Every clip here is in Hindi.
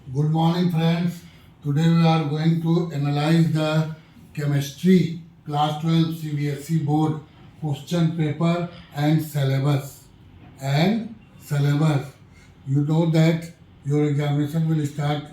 Good morning, friends. Today we are going to analyze the chemistry class 12 CBSE board question paper and syllabus. You know that your examination will start.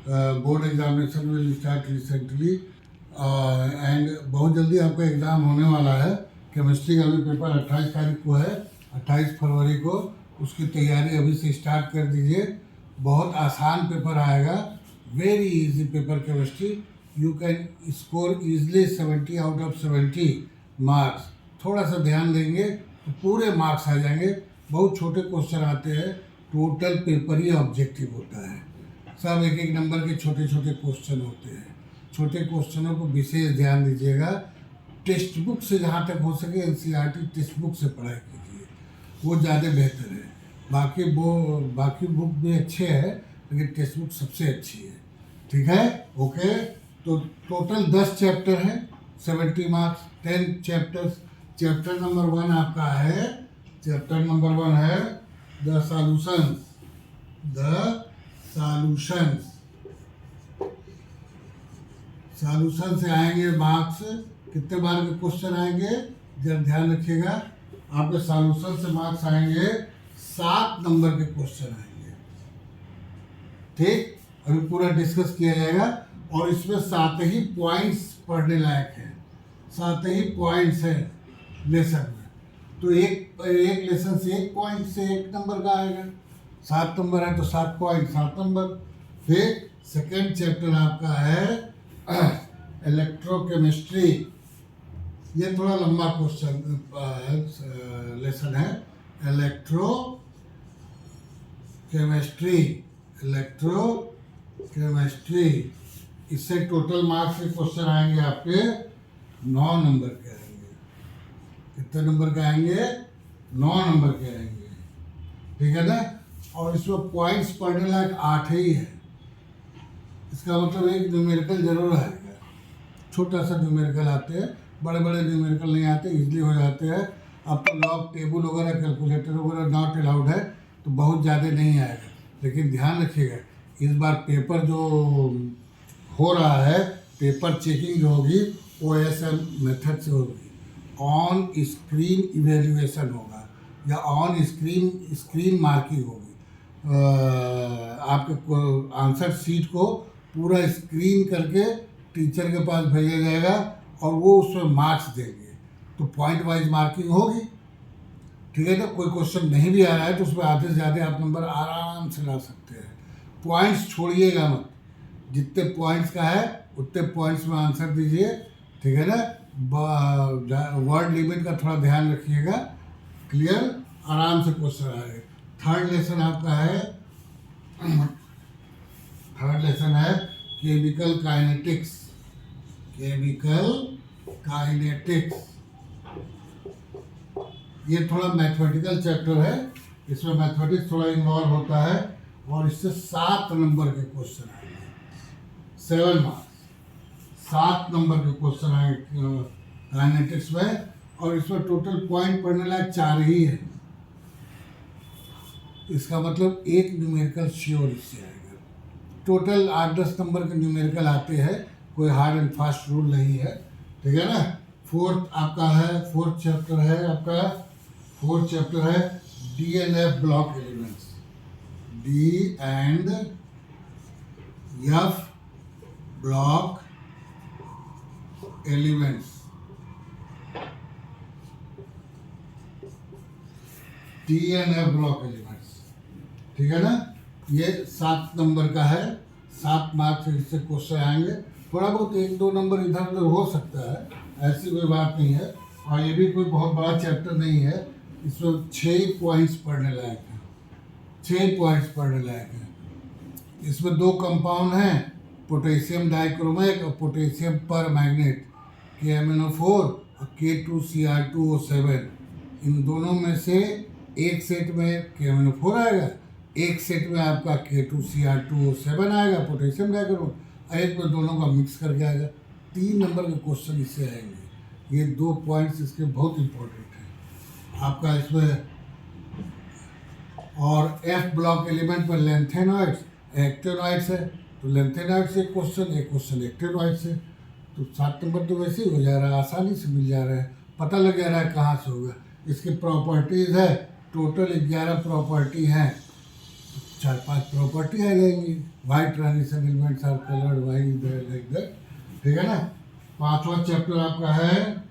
Board examination will start recently and बहुत जल्दी आपका एग्ज़ाम होने वाला है। केमिस्ट्री का भी पेपर 28 तारीख को है, 28 फरवरी को। उसकी तैयारी अभी से स्टार्ट कर दीजिए। बहुत आसान पेपर आएगा, very easy paper chemistry. You can score easily 70 out of 70 marks. थोड़ा सा ध्यान देंगे तो पूरे मार्क्स आ जाएंगे। बहुत छोटे क्वेश्चन आते हैं, टोटल पेपर ही ऑब्जेक्टिव होता है। सब एक एक नंबर के छोटे छोटे क्वेश्चन होते हैं। छोटे क्वेश्चनों को विशेष ध्यान दीजिएगा। टेक्स्ट बुक से जहाँ तक हो सके एनसीईआरटी टेक्स्ट बुक से पढ़ाई कीजिए, वो ज़्यादा बेहतर है। बाकी बुक भी अच्छे हैं, लेकिन टेक्स्ट बुक सबसे अच्छी है। ठीक है, ओके। तो टोटल 10 चैप्टर हैं, 70 मार्क्स, 10 चैप्टर्स। चैप्टर नंबर 1 आपका है, चैप्टर नंबर 1 है द सॉल्यूशन से आएंगे मार्क्स। कितने बार के क्वेश्चन आएंगे जब ध्यान रखिएगा। आपके सॉल्यूशन से मार्क्स आएंगे 7 नंबर के क्वेश्चन आएंगे। ठीक, अभी पूरा डिस्कस किया जाएगा। और इसमें 7 ही पॉइंट्स पढ़ने लायक हैं, 7 ही पॉइंट्स हैं लेसन में। तो एक लेसन से 1 पॉइंट से 1 नंबर का आएगा। 7 नंबर है तो 7 पॉइंट 7 नंबर। फिर सेकेंड चैप्टर आपका है इलेक्ट्रोकेमिस्ट्री। ये थोड़ा लंबा क्वेश्चन लेसन है। इलेक्ट्रोकेमिस्ट्री इससे टोटल मार्क्स के क्वेश्चन आएंगे आपके 9 नंबर के आएंगे। कितने नंबर के आएंगे? 9 नंबर के आएंगे। ठीक है ना। और इसमें पॉइंट्स पढ़ने लायक 8 ही है। इसका मतलब एक न्यूमेरिकल जरूर आएगा। छोटा सा न्यूमेरिकल आते हैं, बड़े बड़े न्यूमेरिकल नहीं आते, इजीली हो जाते हैं। अब तो लॉग टेबल वगैरह कैलकुलेटर वगैरह नॉट अलाउड है, तो बहुत ज़्यादा नहीं आएगा। लेकिन ध्यान रखिएगा, इस बार पेपर जो हो रहा है, पेपर चेकिंग जो होगी OSM मेथड से होगी। ऑन स्क्रीन इवेल्युएशन होगा या ऑन स्क्रीन मार्किंग होगी। आपके आंसर शीट को पूरा स्क्रीन करके टीचर के पास भेजा जाएगा और वो उसमें मार्क्स देंगे। तो पॉइंट वाइज मार्किंग होगी। ठीक है ना। कोई क्वेश्चन नहीं भी आ रहा है तो उसमें आधे से ज़्यादा आप नंबर आराम से ला सकते हैं। पॉइंट्स छोड़िएगा मत, जितने पॉइंट्स का है उतने पॉइंट्स में आंसर दीजिए। ठीक है ना। वर्ड लिमिट का थोड़ा ध्यान रखिएगा। क्लियर, आराम से क्वेश्चन आएगा। थर्ड लेसन आपका है केमिकल काइनेटिक्स। ये थोड़ा मैथमेटिकल चैप्टर है। इसमें मैथमेटिक्स थोड़ा इन्वॉल्व होता है और इससे 7 नंबर के क्वेश्चन आएंगे। 7 मार्क्स, 7 नंबर के क्वेश्चन आएंगे काइनेटिक्स में। और इसमें टोटल पॉइंट पढ़ने लायक 4 ही है। इसका मतलब एक न्यूमेरिकल श्योर इससे आएगा। टोटल 8-10 नंबर के न्यूमेरिकल आते हैं, कोई हार्ड एंड फास्ट रूल नहीं है। ठीक है ना। फोर्थ चैप्टर है D and F block elements. D and F block elements. D and F block elements. ठीक है ना। ये 7 नंबर का है। 7 मार्क्स इससे क्वेश्चन आएंगे। थोड़ा बहुत 1-2 नंबर इधर उधर हो सकता है, ऐसी कोई बात नहीं है। और ये भी कोई बहुत बड़ा चैप्टर नहीं है। इसमें 6 पॉइंट्स पढ़ने लायक हैं। 6 पॉइंट्स पढ़ने लायक हैं। इसमें 2 कंपाउंड हैं, पोटेशियम डाइक्रोमेट और पोटेशियम पर मैग्नेट, KMnO4 और K2Cr2O7। इन दोनों में से एक सेट में KMnO4 आएगा, एक सेट में आपका K2Cr2O7 आएगा पोटेशियम डाइक्रोमेट, एक में दोनों का मिक्स करके आएगा। 3 नंबर के क्वेश्चन इससे आएंगे। ये 2 पॉइंट्स इसके बहुत इंपॉर्टेंट हैं आपका इसमें। और F ब्लॉक एलिमेंट पर लैंथेनॉइड्स एक्टिनोइड्स है तो लेंथेनॉइड से एक क्वेश्चन एक्टिनोइड से, तो 7 नंबर तो वैसे ही हो जा रहा है, आसानी से मिल जा रहा है, पता लग जा रहा है कहाँ से होगा। इसकी प्रॉपर्टीज़ है, टोटल 11 प्रॉपर्टी हैं, 4-5 प्रॉपर्टी आ जाएंगी। White transition elements are coloured white like that, ठीक है ना। 5वां चैप्टर आपका है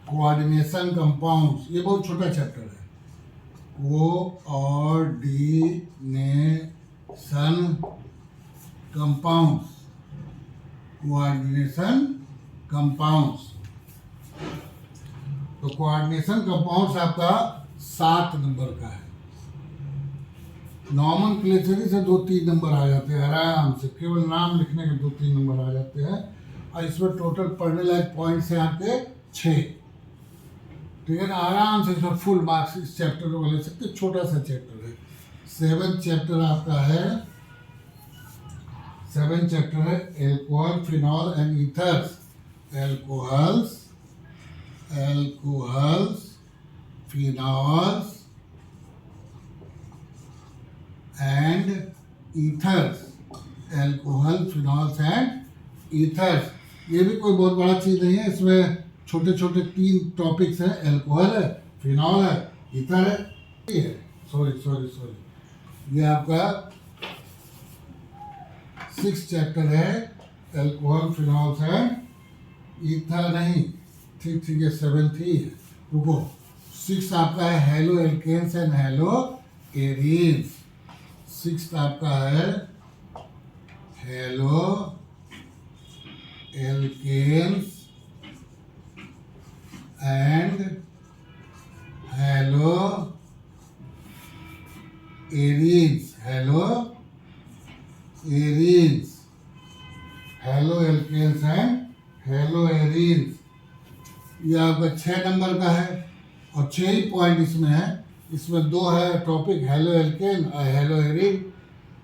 कोऑर्डिनेशन कंपाउंड्स, ये बहुत छोटा चैप्टर है। कोऑर्डिनेशन कंपाउंड्स, कोऑर्डिनेशन कंपाउंड्स, तो कोऑर्डिनेशन कंपाउंड्स आपका 7 नंबर का है। नॉमेनक्लेचर से 2-3 नंबर आ जाते हैं आराम से, केवल नाम लिखने के 2-3 नंबर आ जाते हैं। और इसमें टोटल पढ़ने लायक पॉइंट्स हैं आपके 6, ठीक है ना। आराम से इसमें फुल मार्क्स इस चैप्टर को ले सकते, छोटा सा चैप्टर है। 7 चैप्टर आपका है, 7 चैप्टर है alcohol, phenol and ethers. Alcohols, phenols and ethers, alcohol, phenols and ethers. ये भी कोई बहुत बड़ा चीज़ नहीं है, इसमें छोटे छोटे 3 टॉपिक्स हैं, एल्कोहल है, फिनॉल है, ईथर है। सॉरी ये आपका 6 चैप्टर है, एल्कोहल, फिनॉल्स एंड ईथर नहीं, ठीक ये 7th ही है। रुको, 6 आपका है haloalkanes and haloarenes. 6 आपका है haloalkanes and haloarenes, haloarenes, haloalkanes and haloarenes. ये आपका 6 नंबर का है और 6 ही पॉइंट इसमें है। इसमें 2 है टॉपिक, हेलो एल्केन और हेलो एरीन,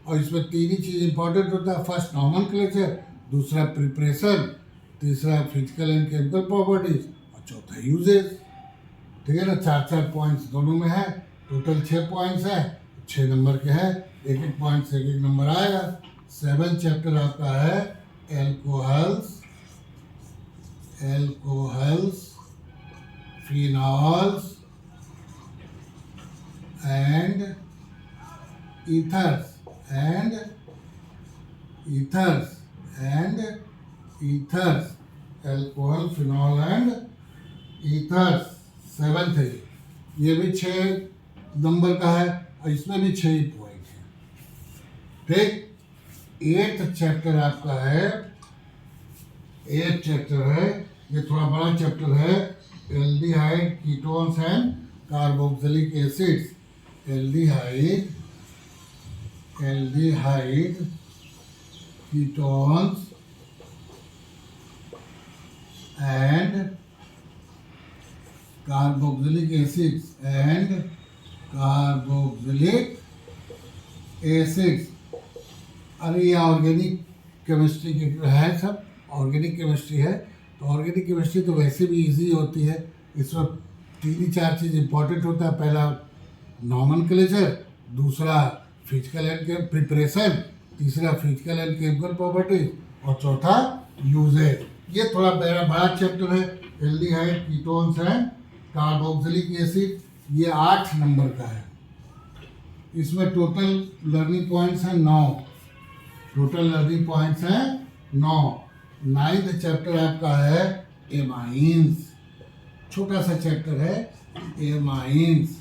और इसमें 3 ही चीज़ इंपॉर्टेंट होता है। फर्स्ट नॉमेनक्लेचर, दूसरा प्रिपरेशन, तीसरा फिजिकल एंड केमिकल प्रॉपर्टीज और चौथा यूजेज, ठीक है ना। 4-4 पॉइंट्स दोनों में है, टोटल 6 पॉइंट्स है, 6 नंबर के हैं, एक पॉइंट से एक नंबर आएगा। 7 चैप्टर आपका है alcohols, phenols and ethers, alcohol, phenol and ethers 7th है। ये भी 6 नंबर का है और इसमें भी 6 ही पॉइंट है, ठीक। 8th चैप्टर आपका है, 8th चैप्टर है, ये थोड़ा बड़ा चैप्टर है, aldehyde, ketones and carboxylic acids. Aldehyde, ketones and carboxylic acids, अरे ये ऑर्गेनिक केमिस्ट्री के है, सब ऑर्गेनिक केमिस्ट्री है। तो ऑर्गेनिक केमिस्ट्री तो वैसे भी इजी होती है, इसमें 3-4 चीज़ इंपॉर्टेंट होता है। पहला नॉमेनक्लेचर, दूसरा फिजिकल एंड प्रिपरेशन, तीसरा फिजिकल एंड केमिकल प्रॉपर्टीज और चौथा यूजेज। ये थोड़ा बड़ा चैप्टर है, aldehyde, ketones and carboxylic acid, ये 8 नंबर का है। इसमें टोटल लर्निंग पॉइंट्स हैं 9, टोटल लर्निंग पॉइंट्स हैं 9। 9th चैप्टर आपका है एमाइंस, छोटा सा चैप्टर है amines.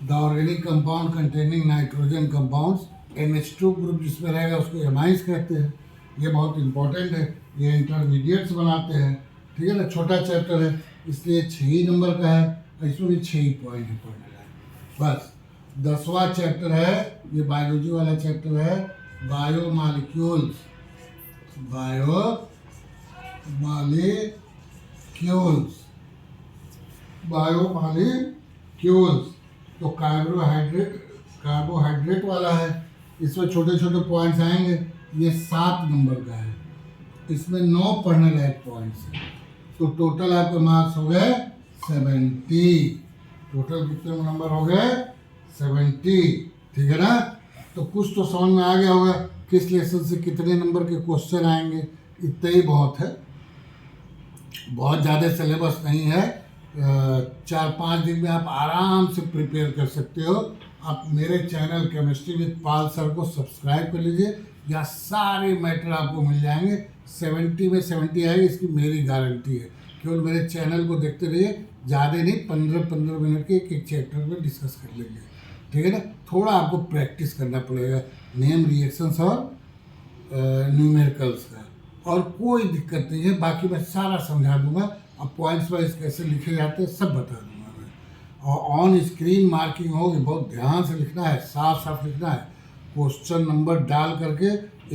The organic compound containing nitrogen compounds, NH2 group जिसमें रहेगा उसको एमाइंस कहते हैं। ये बहुत इंपॉर्टेंट है, ये इंटरमीडिएट्स बनाते हैं, ठीक है ना। छोटा चैप्टर है इसलिए 6 ही नंबर का है और इसमें भी 6 ही पॉइंट है पढ़ने का बस। 10वां चैप्टर है, ये बायोलॉजी वाला चैप्टर है, बायोमॉलिक्यूल्स, तो कार्बोहाइड्रेट वाला है, इसमें छोटे छोटे पॉइंट्स आएंगे। ये 7 नंबर का है, इसमें 9 पढ़ने लायक पॉइंट्स हैं। तो टोटल आपके मार्क्स हो गए 70। टोटल कितने नंबर हो गए? 70, ठीक है ना। तो कुछ तो समझ में आ गया होगा किस लेसन से कितने नंबर के क्वेश्चन आएंगे। इतना ही बहुत है, बहुत ज़्यादा सिलेबस नहीं है। 4-5 दिन में आप आराम से प्रिपेयर कर सकते हो। आप मेरे channel chemistry with Pal sir को सब्सक्राइब कर लीजिए, या सारे मैटर आपको मिल जाएंगे। 70 में 70 आएगी, इसकी मेरी गारंटी है। केवल मेरे चैनल को देखते रहिए, ज़्यादा नहीं, 15-15 मिनट के एक चैप्टर में डिस्कस कर लेंगे, ठीक है ना। थोड़ा आपको प्रैक्टिस करना पड़ेगा नेम, रिएक्शंस और न्यूमेरिकल्स का, और कोई दिक्कत नहीं है। बाकी मैं सारा समझा दूंगा। अब पॉइंट्स वाइज कैसे लिखे जाते हैं सब बता दूंगा मैं। और ऑन स्क्रीन मार्किंग होगी, बहुत ध्यान से लिखना है, साफ साफ लिखना है। क्वेश्चन नंबर डाल करके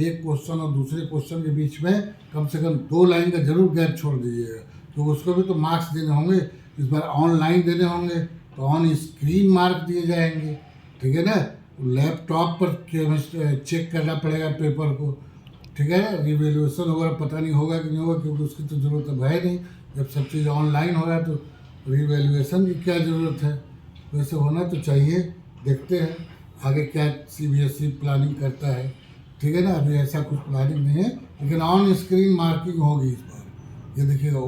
एक क्वेश्चन और दूसरे क्वेश्चन के बीच में कम से कम 2 लाइन का जरूर गैप छोड़ दीजिएगा, तो उसको भी तो मार्क्स देने होंगे। इस बार ऑनलाइन देने होंगे तो ऑन स्क्रीन मार्क दिए जाएंगे, ठीक है ना। लैपटॉप पर चेक करना पड़ेगा पेपर को, ठीक है ना। रिवैल्यूएशन वगैरह पता नहीं होगा कि नहीं होगा, क्योंकि उसकी तो ज़रूरत अब है नहीं। जब सब चीज़ ऑनलाइन हो रहा है तो रिवैल्यूएशन की क्या ज़रूरत है, वैसे होना तो चाहिए। देखते हैं आगे क्या CBSE प्लानिंग करता है, ठीक है ना। अभी ऐसा कुछ प्लानिंग नहीं है, लेकिन ऑन स्क्रीन मार्किंग होगी इस बार। ये देखिएगा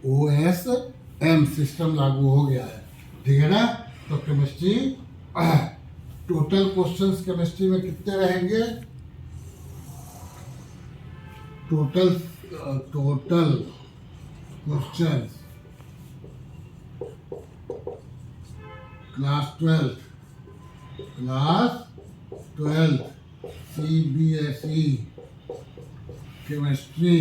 OSM सिस्टम लागू हो गया है, ठीक है ना। तो केमिस्ट्री टोटल क्वेश्चंस केमिस्ट्री में कितने रहेंगे? Total questions class 12 CBSE chemistry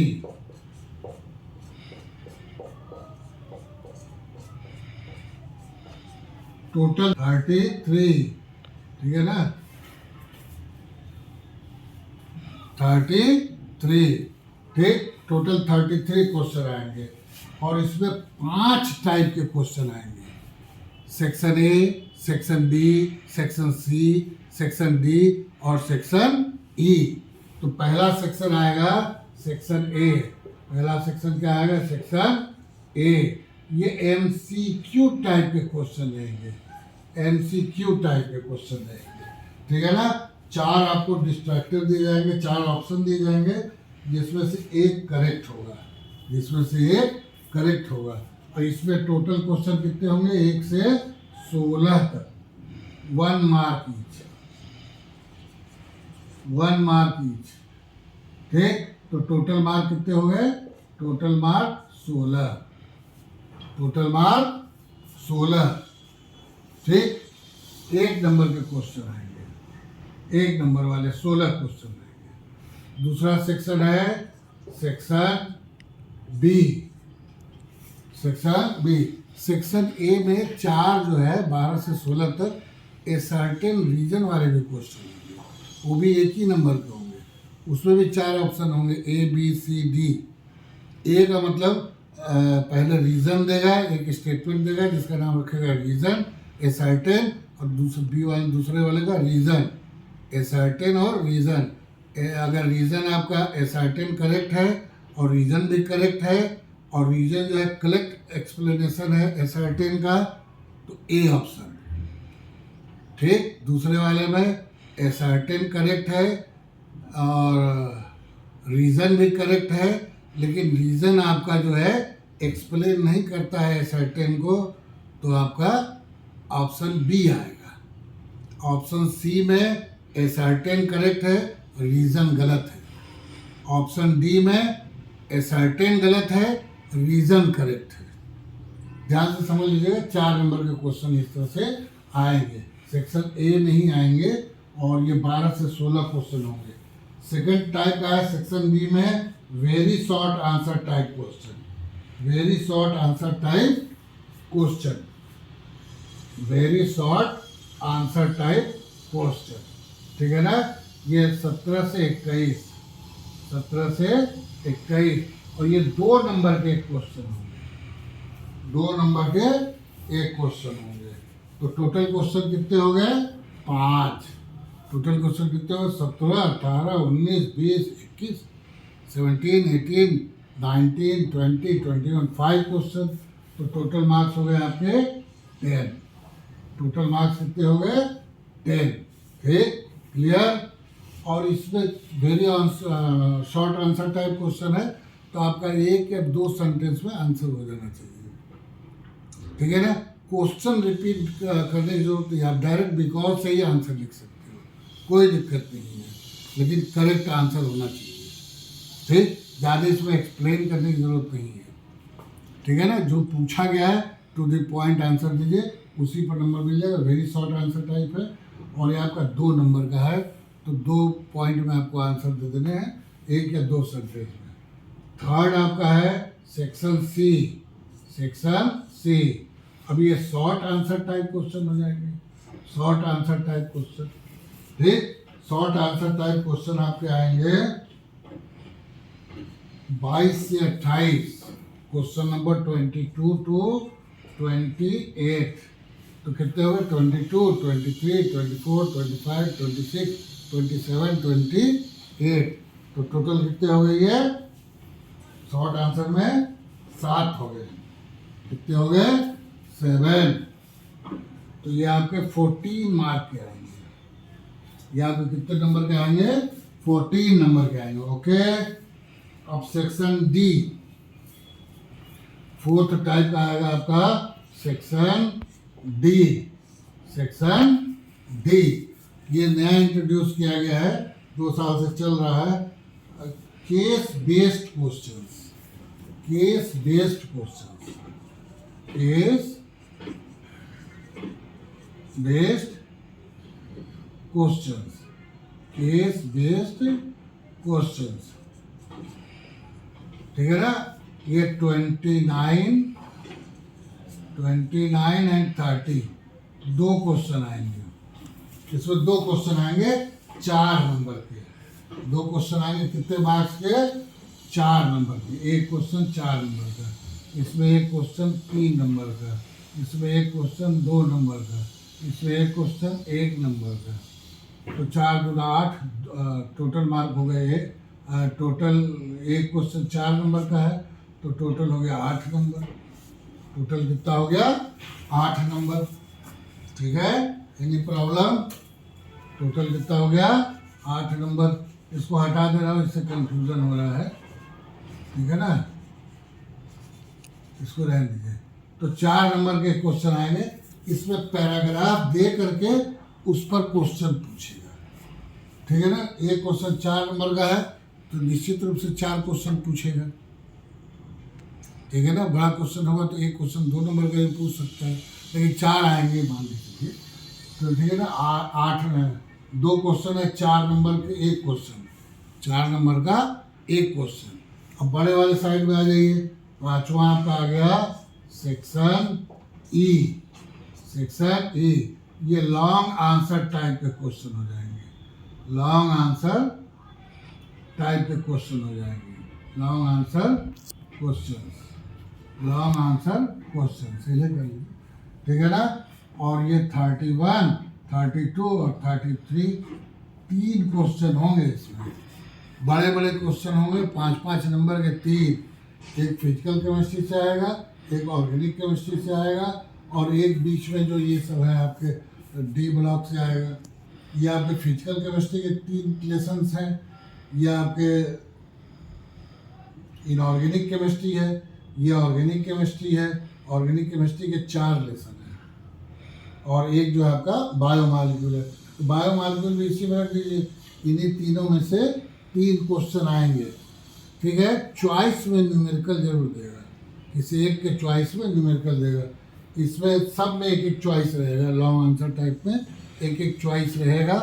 total 33, ठीक है ना। 33, ठीक, टोटल 33 क्वेश्चन आएंगे। और इसमें 5 टाइप के क्वेश्चन आएंगे। Section A, section B, section C, section D और सेक्शन ई। तो पहला सेक्शन आएगा सेक्शन ए। पहला सेक्शन क्या आएगा? Section A. ये MCQ टाइप के क्वेश्चन रहेंगे, MCQ टाइप के क्वेश्चन रहेंगे, ठीक है ना। 4 आपको डिस्ट्रक्टिव दिए जाएंगे, 4 ऑप्शन दिए जाएंगे, जिसमें से एक करेक्ट होगा, और इसमें टोटल क्वेश्चन कितने होंगे? 1 से 16 तक, 1 मार्क ईच, ठीक। तो टोटल मार्क कितने हो गए? टोटल मार्क 16, ठीक। 1 नंबर के क्वेश्चन आएंगे, 1 नंबर वाले 16 क्वेश्चन आएंगे। दूसरा सेक्शन है सेक्शन बी। सेक्शन ए में 4 जो है 12 से 16 तक ए सर्टेन रीजन वाले भी क्वेश्चन होंगे, वो भी 1 ही नंबर के होंगे। उसमें भी 4 ऑप्शन होंगे, ABCD। ए का मतलब पहले रीजन देगा, एक स्टेटमेंट देगा जिसका नाम रखेगा रीजन, ए सर्टेन, और दूसरे वाले का रीजन, ए सर्टेन और रीजन। अगर रीजन आपका ए सर्टेन करेक्ट है और रीजन भी करेक्ट है, और रीजन जो है करेक्ट एक्सप्लेनेशन है ए सर्टेन का, तो ए ऑप्शन, ठीक। दूसरे वाले में ए सर्टेन करेक्ट है और रीजन भी करेक्ट है, लेकिन रीजन आपका जो है एक्सप्लेन नहीं करता है सर्टेन को, तो आपका ऑप्शन बी आएगा। ऑप्शन सी में ए सर्टेन करेक्ट है, रीजन गलत है। ऑप्शन डी में ए सर्टेन गलत है, रीजन करेक्ट है। ध्यान से समझ लीजिएगा, 4 नंबर के क्वेश्चन इस तरह से आएंगे। सेक्शन ए नहीं आएंगे, और ये 12 से 16 क्वेश्चन होंगे। सेकंड टाइप का है सेक्शन बी में very short answer type question, very short answer type question, ठीक है ना। ये 17 से 21, और ये 2 नंबर के क्वेश्चन होंगे, 2 नंबर के एक क्वेश्चन होंगे। तो टोटल क्वेश्चन कितने हो गए? 5। टोटल क्वेश्चन कितने हो? 17, 18, 19, 20, 21, 17, 18, 19, 20, 21, 5 क्वेश्चन। तो टोटल मार्क्स हो गए आपके 10। टोटल मार्क्स कितने हो गए? 10। ठीक, क्लियर। और इसमें very short answer type question है, तो आपका 1 या 2 सेंटेंस में आंसर हो जाना चाहिए, ठीक है ना। क्वेश्चन रिपीट करने की जरूरत नहीं, आप डायरेक्ट बिकॉज से ही आंसर लिख सकते हो, कोई दिक्कत नहीं है, लेकिन करेक्ट आंसर होना चाहिए, ठीक। ज़्यादा इसमें एक्सप्लेन करने की जरूरत नहीं है, ठीक है ना। जो पूछा गया है टू द पॉइंट आंसर दीजिए, उसी पर नंबर मिल जाएगा। वेरी शॉर्ट आंसर टाइप है, और ये आपका 2 नंबर का है, तो 2 पॉइंट में आपको आंसर दे देने हैं, 1 या 2 सेंटेंस में। थर्ड आपका है सेक्शन सी, सेक्शन सी। अब ये शॉर्ट आंसर टाइप क्वेश्चन हो जाएंगे, शॉर्ट आंसर टाइप क्वेश्चन, ठीक। शॉर्ट आंसर टाइप क्वेश्चन आपके आएंगे 22 से 28, क्वेश्चन नंबर 22 टू 28, तो कितने हो गए? 22, 23, 24, 25, 26, 27, 28, तो टोटल कितने हो गए? ये शॉर्ट आंसर में 7 हो गए। कितने हो गए? 7। तो ये आपके 14 मार्क के आएंगे। ये आपके कितने नंबर के आएंगे? 14 नंबर के आएंगे, ओके। अब सेक्शन डी, फोर्थ टाइप का आएगा आपका सेक्शन डी। सेक्शन डी ये नया इंट्रोड्यूस किया गया है, 2 साल से चल रहा है। Case based questions, case based questions, case based questions, case based questions, ठीक है ना। ये 29 एंड 30 2 क्वेश्चन आएंगे। इसमें 2 क्वेश्चन आएंगे 4 नंबर के, 2 क्वेश्चन आएंगे कितने मार्क्स के? 4 नंबर के। एक क्वेश्चन 4 नंबर का, इसमें एक क्वेश्चन 3 नंबर का, इसमें एक क्वेश्चन 2 नंबर का, इसमें एक क्वेश्चन 1 नंबर का। तो 4 गुना 8, टोटल मार्क हो गए। टोटल एक क्वेश्चन 4 नंबर का है, तो टोटल हो गया 8 नंबर। टोटल कितना हो गया? 8 नंबर, ठीक है। Any problem? टोटल कितना हो गया? 8 नंबर। इसको हटा दे रहा हूँ, इससे कंफ्यूजन हो रहा है, ठीक है ना। इसको रहने दीजिए। तो 4 नंबर के क्वेश्चन आएंगे, इसमें पैराग्राफ दे करके उस पर क्वेश्चन पूछेगा, ठीक है ना। एक क्वेश्चन 4 नंबर का है, तो निश्चित रूप से 4 क्वेश्चन पूछेगा, ठीक है ना। बड़ा क्वेश्चन होगा तो एक क्वेश्चन 2 नंबर का ही पूछ सकता है, लेकिन 4 आएंगे मान लीजिए, तो ठीक है ना। 8 2 क्वेश्चन है 4 नंबर के, एक क्वेश्चन 4 नंबर का एक क्वेश्चन। अब बड़े वाले साइड में आ जाइए, 5वां आपका आ गया सेक्शन ई। सेक्शन ई ये लॉन्ग आंसर टाइप के क्वेश्चन हो जाएंगे, लॉन्ग आंसर टाइप के क्वेश्चन हो जाएंगे, long answer question, long answer question, सही कर लीजिए, ठीक है ना। और ये 31, 32 और 33 3 क्वेश्चन होंगे इसमें, बड़े बड़े क्वेश्चन होंगे, 5-5 नंबर के 3। एक फिजिकल केमिस्ट्री से आएगा, एक ऑर्गेनिक केमिस्ट्री से आएगा, और एक बीच में जो ये सब है आपके डी ब्लॉक से आएगा। ये आपके फिजिकल केमिस्ट्री के 3 लेसन्स हैं, ये आपके इनऑर्गेनिक केमिस्ट्री है, ये ऑर्गेनिक केमिस्ट्री है। ऑर्गेनिक केमिस्ट्री के 4 लेसन हैं, और एक जो है आपका बायोमॉलिक्यूल है। तो बायोमॉलिक्यूल भी इसी में रख दीजिए। इन्हीं तीनों में से 3 क्वेश्चन आएंगे, ठीक है। चॉइस में न्यूमेरिकल जरूर देगा, किसी एक के चॉइस में न्यूमेरिकल देगा। इसमें सब में एक एक चॉइस रहेगा, लॉन्ग आंसर टाइप में एक एक चॉइस रहेगा।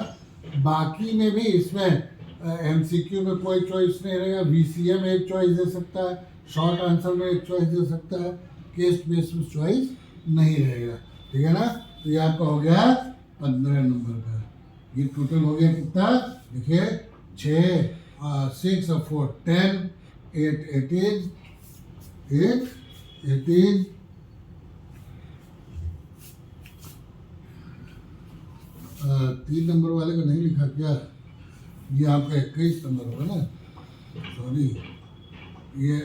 बाकी में भी इसमें एमसीक्यू में कोई चॉइस नहीं रहेगा, वीसीए में एक चॉइस दे सकता है, शॉर्ट आंसर में एक चॉइस दे सकता है, केस बेस्ड में चॉइस नहीं रहेगा, ठीक है ना। तो ये आपका हो गया 15 नंबर का। ये टोटल हो गया कितना? देखिए 6 और 4 10, 8 18, 8 18, 3 नंबर वाले को नहीं लिखा क्या? ये आपका 21 नंबर होगा ना, सॉरी। ये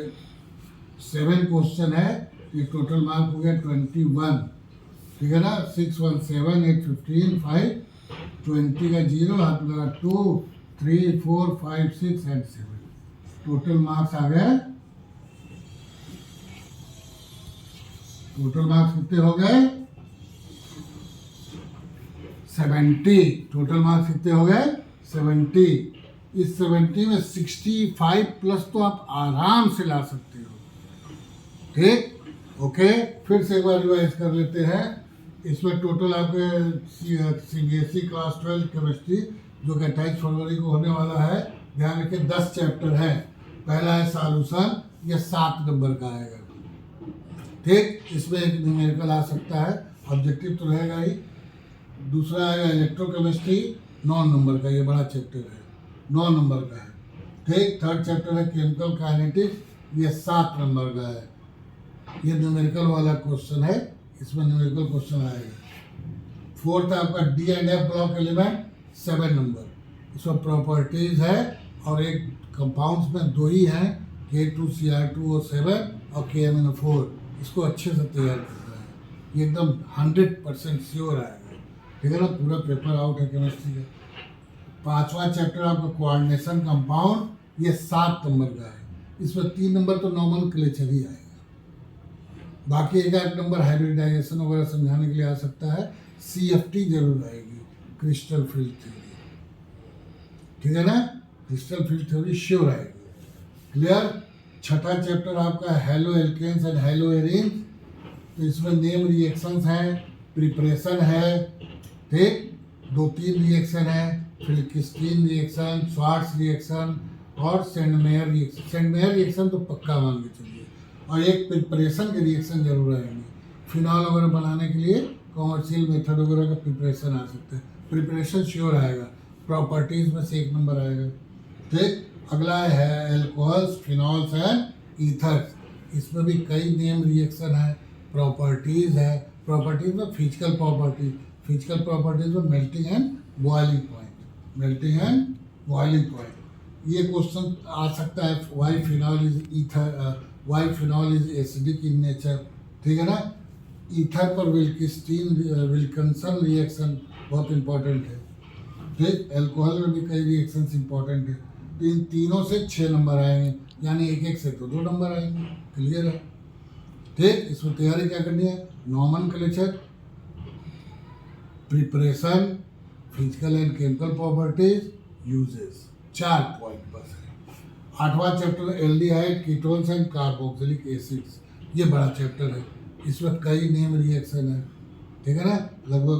7 क्वेश्चन है, ये टोटल मार्क हो गया 21, ठीक है ना। 6 1 7 8 15 5 20 का 0, हाथ में लगा 2, 3, 4, 5, 6 एंड 7। टोटल मार्क्स आ गए, टोटल मार्क्स कितने हो गए? 70। टोटल मार्क्स कितने हो गए? 70। इस 70 में 65 प्लस तो आप आराम से ला सकते हो। ठीक, ओके। फिर से एक बार रिवाइज कर लेते हैं। इसमें टोटल आपके CBSE क्लास 12 केमिस्ट्री जो कि 28 फरवरी को होने वाला है, ध्यान रखिए 10 चैप्टर है। पहला है सॉल्यूशन, ये 7 नंबर का आएगा। ठीक, इसमें एक न्यूमेरिकल आ सकता है, ऑब्जेक्टिव तो रहेगा ही। दूसरा आएगा इलेक्ट्रोकेमिस्ट्री, 9 नंबर का, ये बड़ा चैप्टर है, 9 नंबर का है। ठीक, थर्ड चैप्टर है केमिकल काइनेटिक्स, ये 7 नंबर का है। ये न्यूमेरिकल वाला क्वेश्चन है, इसमें न्यूमेरिकल क्वेश्चन आएगा। फोर्थ आपका D and F block element, 7 number. इसमें प्रॉपर्टीज है और एक कंपाउंड्स में 2 ही हैं, K2Cr2O7 और KMnO4। इसको अच्छे से तैयार करना है, ये एकदम 100% श्योर आएगा। ठीक है ना, पूरा पेपर आउट है केमिस्ट्री का। पांचवा चैप्टर आपका कोऑर्डिनेशन कंपाउंड, ये 7 नंबर का है। इसमें 3 नंबर तो नॉमेनक्लेचर ही आएगा, बाकी 1 नंबर हाइब्रिडाइजेशन वगैरह समझाने के लिए आ सकता है। CFT जरूर आएगी, क्रिस्टल फील्ड थ्योरी। ठीक है ना, क्रिस्टल फील्ड थ्योरी श्योर आएगी। क्लियर। छठा चैप्टर आपका haloalkanes and haloarenes, तो इसमें नेम रिएक्शंस हैं, प्रिपरेशन है। ठीक, 2-3 रिएक्शन है, फिल्किस्टीन रिएक्शन, स्वार्ट्स रिएक्शन और सेंडमेयर रिएक्शन। सेंडमेयर रिएक्शन तो पक्का मान के चलिए, और एक प्रिपरेशन के रिएक्शन जरूर आएंगे। फिनॉल वगैरह बनाने के लिए कॉमर्शियल मेथड वगैरह का प्रिपरेशन आ सकता है, प्रिपरेशन श्योर आएगा। प्रॉपर्टीज में से 1 नंबर आएगा। ठीक, अगला है एल्कोहल्स, फिनॉल्स एंड ईथर्स। इसमें भी कई नेम रिएक्शन है, प्रॉपर्टीज है। प्रॉपर्टीज में फिजिकल प्रॉपर्टीज, फिजिकल प्रॉपर्टीज में melting and boiling point, melting and boiling point. ये क्वेश्चन आ सकता है, why phenol is ether, why phenol is acidic in nature. ठीक है ना। ईथर पर विल्किंसन रिएक्शन बहुत इंपॉर्टेंट है। ठीक, एल्कोहल में भी कई रिएक्शंस इंपॉर्टेंट है। तो इन तीनों से 6 नंबर आएंगे, यानी 1-1 से तो 2 नंबर आएंगे। क्लियर है। ठीक, इसमें तैयारी क्या करनी है? Nomenclature, preparation, physical and chemical properties, uses, 4 point बस है। 8वां chapter aldehyde, ketones and carboxylic acids, ये बड़ा चैप्टर है। इसमें कई नेम रिएक्शन है। ठीक है ना, लगभग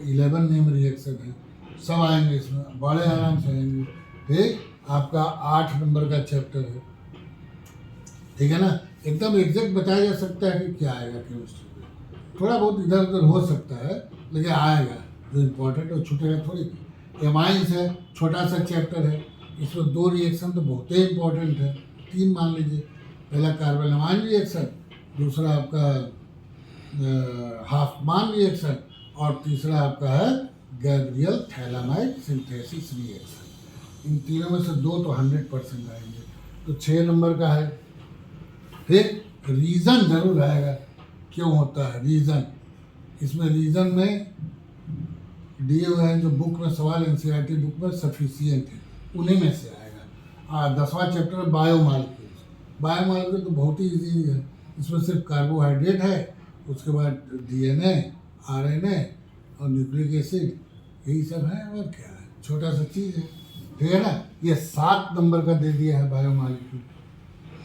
11 नेम रिएक्शन है, सब आएंगे इसमें, बड़े आराम से आएंगे। ठीक, आपका 8 नंबर का चैप्टर है। ठीक है ना, एकदम एग्जैक्ट बताया जा सकता है कि क्या आएगा केमिस्ट्री में। थोड़ा बहुत इधर उधर हो सकता है, लेकिन आएगा। जो इम्पोर्टेंट है छूटेगा थोड़ी। एमाइंस है, छोटा सा चैप्टर है, इसमें 2 रिएक्शन तो बहुत ही इंपॉर्टेंट है, 3 मान लीजिए। पहला कार्बोनामाइन रिएक्शन, दूसरा आपका हाफमान रिएक्शन, और तीसरा आपका है गैब्रियल थैलामाइड सिंथेसिस रिएक्शन। इन तीनों में से 2 तो 100% आएंगे, तो 6 नंबर का है। फिर रीज़न जरूर आएगा, क्यों होता है रीज़न। इसमें रीज़न में दिए हुए हैं जो बुक में सवाल, NCERT बुक में सफिशियंट है, उन्हीं में से आएगा। 10वां चैप्टर बायोमॉलिक्यूल्स। बायोमॉलिक्यूल तो बहुत ही ईजी है, इसमें सिर्फ कार्बोहाइड्रेट है, उसके बाद DNA, RNA और न्यूक्लिक एसिड, यही सब है। और क्या है, छोटा सा चीज़ है। ठीक है ना, ये 7 नंबर का दे दिया है बायोमॉलिक्यूल।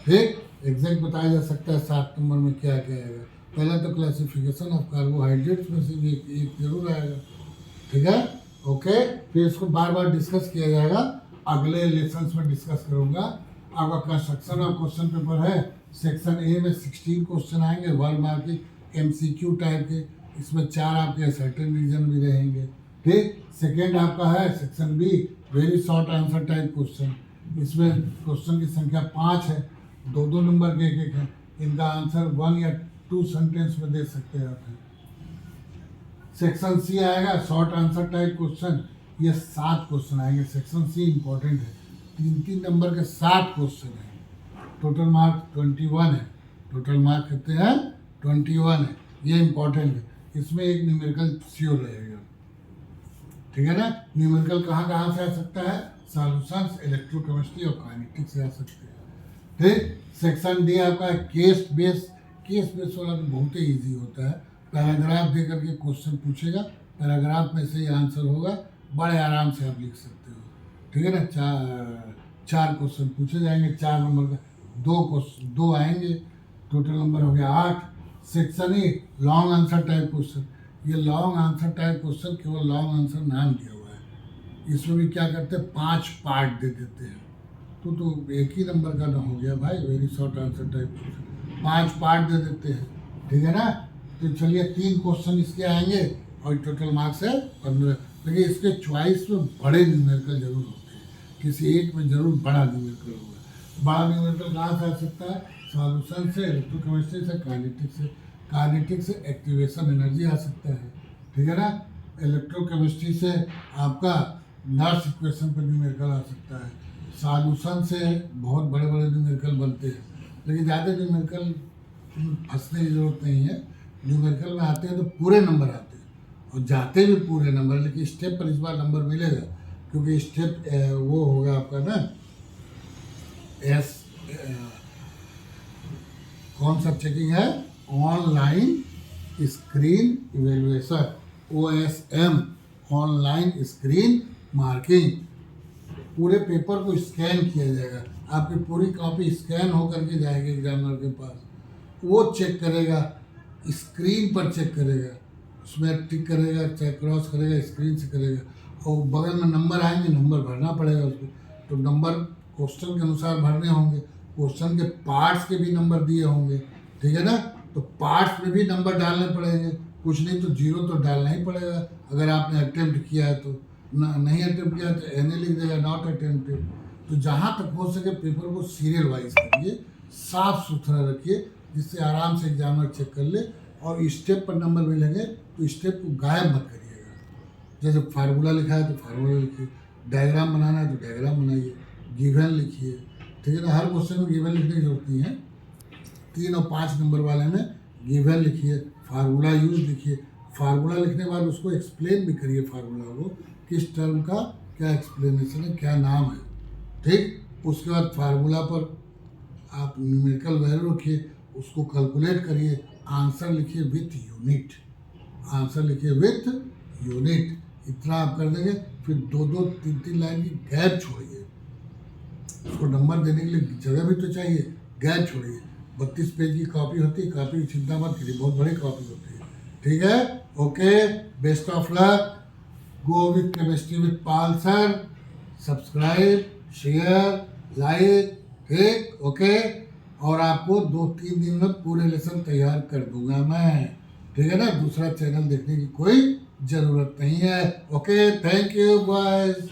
ठीक, एग्जैक्ट बताया जा सकता है 7 नंबर में क्या क्या आएगा। पहला तो क्लासिफिकेशन ऑफ कार्बोहाइड्रेट्स में से भी एक जरूर आएगा। ठीक है, ओके। फिर इसको बार बार डिस्कस किया जाएगा, अगले लेसन्स में डिस्कस करूँगा। आपका कंस्ट्रक्शन ऑफ क्वेश्चन पेपर है, सेक्शन ए में 16 क्वेश्चन आएंगे, 1 मार्क के MCQ टाइप के। इसमें 4 आपके सर्टेन रीजन भी रहेंगे। ठीक, सेकेंड आपका है section B, very short answer type question. इसमें क्वेश्चन की संख्या 5 है, 2-2 नंबर के 1-1 है। इनका आंसर 1 या 2 सेंटेंस में दे सकते हैं आप। सेक्शन सी आएगा शॉर्ट आंसर टाइप क्वेश्चन, ये 7 क्वेश्चन आएंगे। सेक्शन सी इंपॉर्टेंट है, 3-3 नंबर के 7 क्वेश्चन है। टोटल मार्क 21 है। टोटल मार्क कितने हैं? 21 है। ये इंपॉर्टेंट है, इसमें एक न्यूमेरिकल श्योर रहेगा। ठीक है ना। न्यूमेरिकल कहाँ कहाँ से आ सकता है, सॉल्यूशंस, इलेक्ट्रोकेमिस्ट्री और काइनेटिक्स से आ सकते हैं। ठीक, सेक्शन डी आपका केस बेस वाला तो बहुत ही ईजी होता है। पैराग्राफ दे करके क्वेश्चन पूछेगा, पैराग्राफ में से ही आंसर होगा, बड़े आराम से आप लिख सकते हो। ठीक है ना। चार क्वेश्चन पूछे जाएंगे, 4 नंबर का, दो आएंगे, टोटल नंबर हो गया 8। Section E long answer type question. ये लॉन्ग आंसर टाइप क्वेश्चन केवल लॉन्ग आंसर नाम दिया हुआ है, इसमें भी क्या करते हैं 5 पार्ट दे देते हैं। तो एक ही नंबर का ना हो गया भाई, very short answer type question 5 part दे देते हैं। ठीक है ना। तो चलिए 3 क्वेश्चन इसके आएंगे और टोटल मार्क्स है 15। लेकिन इसके चॉइस में बड़े न्यूमेरिकल जरूर होते हैं, किसी एक में जरूर बड़ा न्यूमेरिकल होगा। बड़ा न्यूमेरिकल कहाँ से आ सकता है, सॉल्यूशन से, इलेक्ट्रोकेमिस्ट्री से, काइनेटिक्स से। काइनेटिक्स से एक्टिवेशन एनर्जी आ सकता है। ठीक है ना। इलेक्ट्रोकेमिस्ट्री से आपका नर्स इक्वेशन पर न्यूमेरिकल आ सकता है। सॉल्यूशन से बहुत बड़े बड़े न्यूमेरिकल बनते हैं, लेकिन ज़्यादा न्यूमेरिकल फंसने की जरूरत नहीं है। न्यूमेरिकल में आते हैं तो पूरे नंबर आते हैं और जाते भी पूरे नंबर, लेकिन स्टेप पर इस बार नंबर मिलेगा, क्योंकि स्टेप वो होगा आपका ना कौन सा चेकिंग है, online screen evaluation, OSM, online screen marking. पूरे पेपर को स्कैन किया जाएगा, आपकी पूरी कॉपी स्कैन होकर के जाएगी एग्जामिनर के पास, वो चेक करेगा, स्क्रीन पर चेक करेगा, उसमें टिक करेगा, चेक क्रॉस करेगा, स्क्रीन से करेगा, और बगल में नंबर आएंगे, नंबर भरना पड़ेगा उसको। तो नंबर क्वेश्चन के अनुसार भरने होंगे, क्वेश्चन के पार्ट्स के भी नंबर दिए होंगे। ठीक है ना। तो पार्ट्स में भी नंबर डालने पड़ेंगे, कुछ नहीं तो 0 तो डालना ही पड़ेगा अगर आपने अटेम्प्ट किया है तो। नहीं अटेम्प्ट किया तो NA लिख देगा, नॉट अटेम्प्टेड। तो जहाँ तक हो सके पेपर को सीरियल वाइज करिए, साफ सुथरा रखिए, जिससे आराम से एग्जामिनर चेक कर ले। और स्टेप पर नंबर मिलेंगे तो स्टेप को गायब मत करिएगा। जैसे फार्मूला लिखा है तो फार्मूला लिखिए, डायग्राम बनाना है तो डायग्राम बनाइए, गिवन लिखिए। ठीक है ना। हर क्वेश्चन में गिवन लिखने की जरूरत नहीं है। 3 और 5 नंबर वाले में गिवन लिखिए, फार्मूला यूज लिखिए। फार्मूला लिखने के बाद उसको एक्सप्लेन भी करिए, फार्मूला को किस टर्म का क्या एक्सप्लेनेशन है, क्या नाम है। ठीक। उसके बाद फार्मूला पर आप न्यूमेरिकल वैल्यू रखिए, उसको कैलकुलेट करिए, आंसर लिखिए विथ यूनिट, आंसर लिखिए विथ यूनिट। इतना आप कर देंगे। फिर 2-2, 3-3 लाइन की गैप छोड़िए, उसको नंबर देने के लिए जगह भी तो चाहिए, गैप छोड़िए। 32 पेज की कॉपी होती है, कॉपी की चिंता मत करिए, बहुत बड़ी कॉपी होती है। ठीक है। Okay, best of luck, go with chemistry with Pal sir. Subscribe, share, like. ठीक। ओके। और आपको 2-3 दिन में पूरे लेसन तैयार कर दूंगा मैं। ठीक है ना। दूसरा चैनल देखने की कोई ज़रूरत नहीं है। Okay, thank you boys.